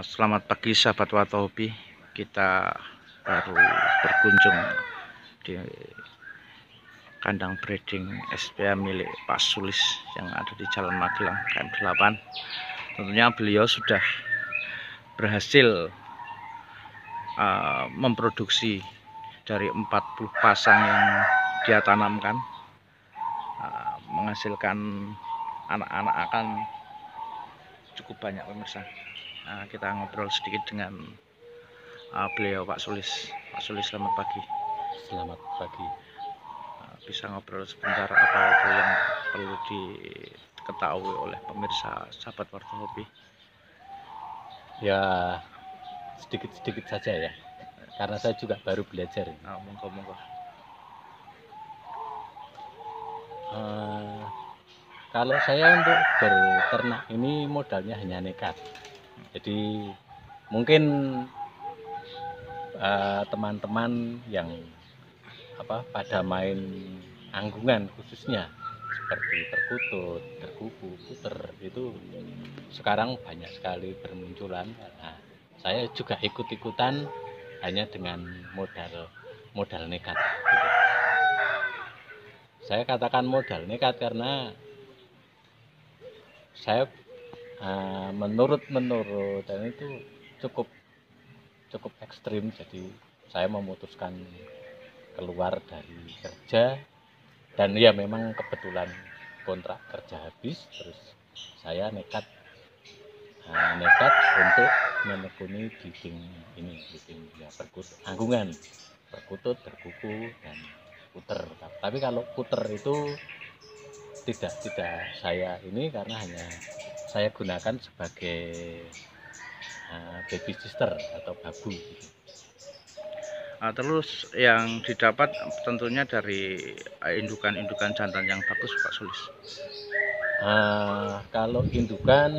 Selamat pagi sahabat Watohobi. Kita baru berkunjung di kandang breeding SPA milik Pak Sulis yang ada di Jalan Magelang KM8. Tentunya beliau sudah berhasil memproduksi dari 40 pasang yang dia tanamkan, menghasilkan anak-anak akan cukup banyak pemirsa. Kita ngobrol sedikit dengan beliau Pak Sulis. Pak Sulis, selamat pagi. Selamat pagi. Bisa ngobrol sebentar apa itu yang perlu diketahui oleh pemirsa sahabat Watohobi? Ya sedikit-sedikit saja ya, karena saya juga baru belajar. Monggo. Kalau saya untuk berternak ini modalnya hanya nekat. Jadi mungkin teman-teman yang pada main anggungan khususnya seperti perkutut, terkuku, puter itu sekarang banyak sekali bermunculan. Nah, saya juga ikut-ikutan hanya dengan modal nekat gitu. Saya katakan modal nekat karena saya menurut dan itu cukup ekstrim. Jadi saya memutuskan keluar dari kerja, dan ya memang kebetulan kontrak kerja habis, terus saya nekat untuk menekuni breeding ya, anggungan, perkutut, berkuku, dan puter. Tapi kalau puter itu tidak saya ini, karena hanya saya gunakan sebagai baby sister atau babu gitu. Terus yang didapat tentunya dari indukan jantan yang bagus, Pak Sulis. Kalau indukan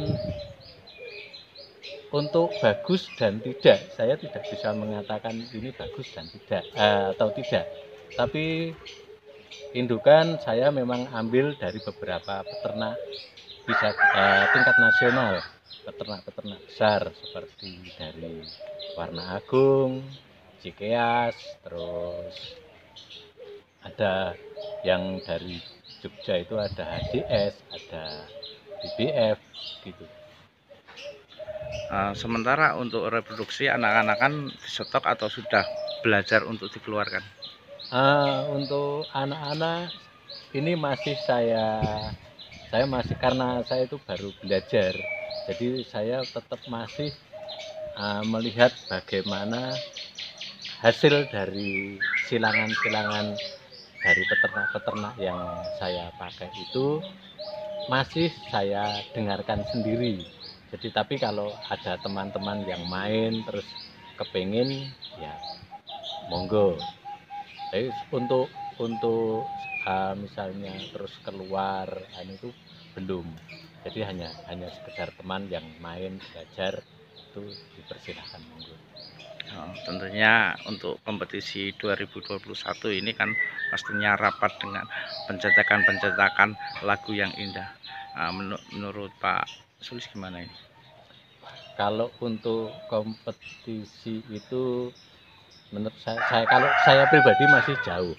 untuk bagus dan tidak, saya tidak bisa mengatakan ini bagus dan tidak atau tidak. Tapi indukan saya memang ambil dari beberapa peternak, bisa tingkat nasional, peternak besar seperti dari Warna Agung, Cikeas, terus ada yang dari Jogja itu ada HDS, ada BBF gitu. Sementara untuk reproduksi anak-anakan disetok atau sudah belajar untuk dikeluarkan? Untuk anak-anak ini masih saya masih, karena saya itu baru belajar, jadi saya tetap masih melihat bagaimana hasil dari silangan-silangan dari peternak-peternak yang saya pakai itu masih saya dengarkan sendiri. Jadi tapi kalau ada teman-teman yang main terus kepingin, ya monggo. Tapi untuk misalnya terus keluar itu belum. Jadi hanya sekedar teman yang main belajar itu dipersilahkan monggo. Tentunya untuk kompetisi 2021 ini kan pastinya rapat dengan pencetakan lagu yang indah. Menurut Pak Sulis gimana ini? Kalau untuk kompetisi itu menurut saya kalau saya pribadi masih jauh.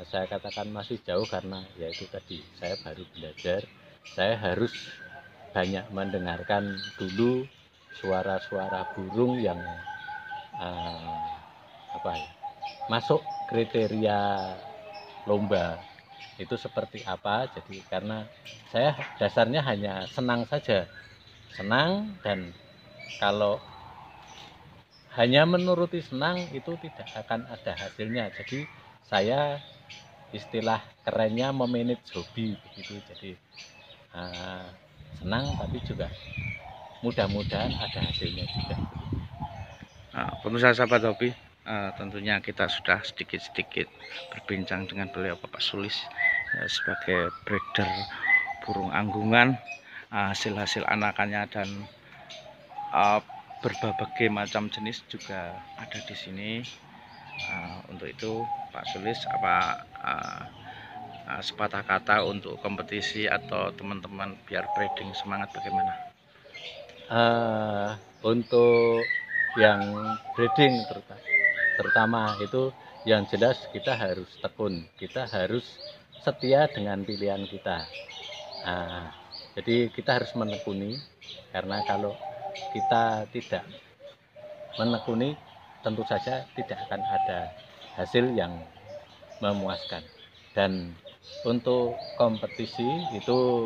Saya katakan masih jauh karena yaitu tadi saya baru belajar. Saya harus banyak mendengarkan dulu suara-suara burung yang masuk kriteria lomba itu seperti apa. Jadi karena saya dasarnya hanya senang saja, dan kalau hanya menuruti senang itu tidak akan ada hasilnya. Jadi saya istilah kerennya memanage hobi begitu. Jadi senang tapi juga mudah-mudahan ada hasilnya juga. Pemirsa sahabat hobi, tentunya kita sudah sedikit-sedikit berbincang dengan beliau Bapak Sulis sebagai breeder burung anggungan, hasil-hasil anakannya dan berbagai macam jenis juga ada di sini. Untuk itu Pak Sulis sepatah kata untuk kompetisi atau teman-teman biar breeding semangat bagaimana? Untuk yang breeding terutama itu yang jelas kita harus tekun, kita harus setia dengan pilihan kita. Nah, jadi kita harus menekuni, karena kalau kita tidak menekuni tentu saja tidak akan ada hasil yang memuaskan. Dan untuk kompetisi itu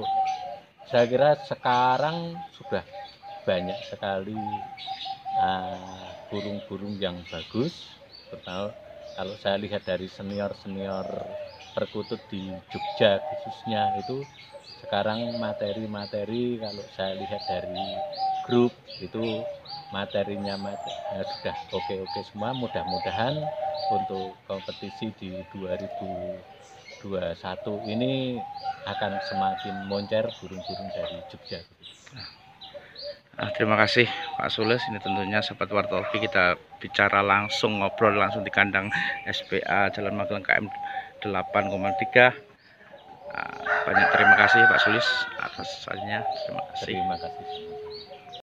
saya kira sekarang sudah banyak sekali burung-burung yang bagus, terutama kalau saya lihat dari senior-senior perkutut di Jogja khususnya, itu sekarang materi-materi kalau saya lihat dari grup itu materinya sudah oke-oke semua. Mudah-mudahan untuk kompetisi di 2021 ini akan semakin moncer burung-burung dari Jogja. Terima kasih Pak Sules. Ini tentunya sahabat Wartopi, kita bicara langsung, ngobrol langsung di kandang SPA Jalan Magelang KM 8,3. Banyak terima kasih Pak Sulis atas sajiannya. Terima kasih. Terima kasih.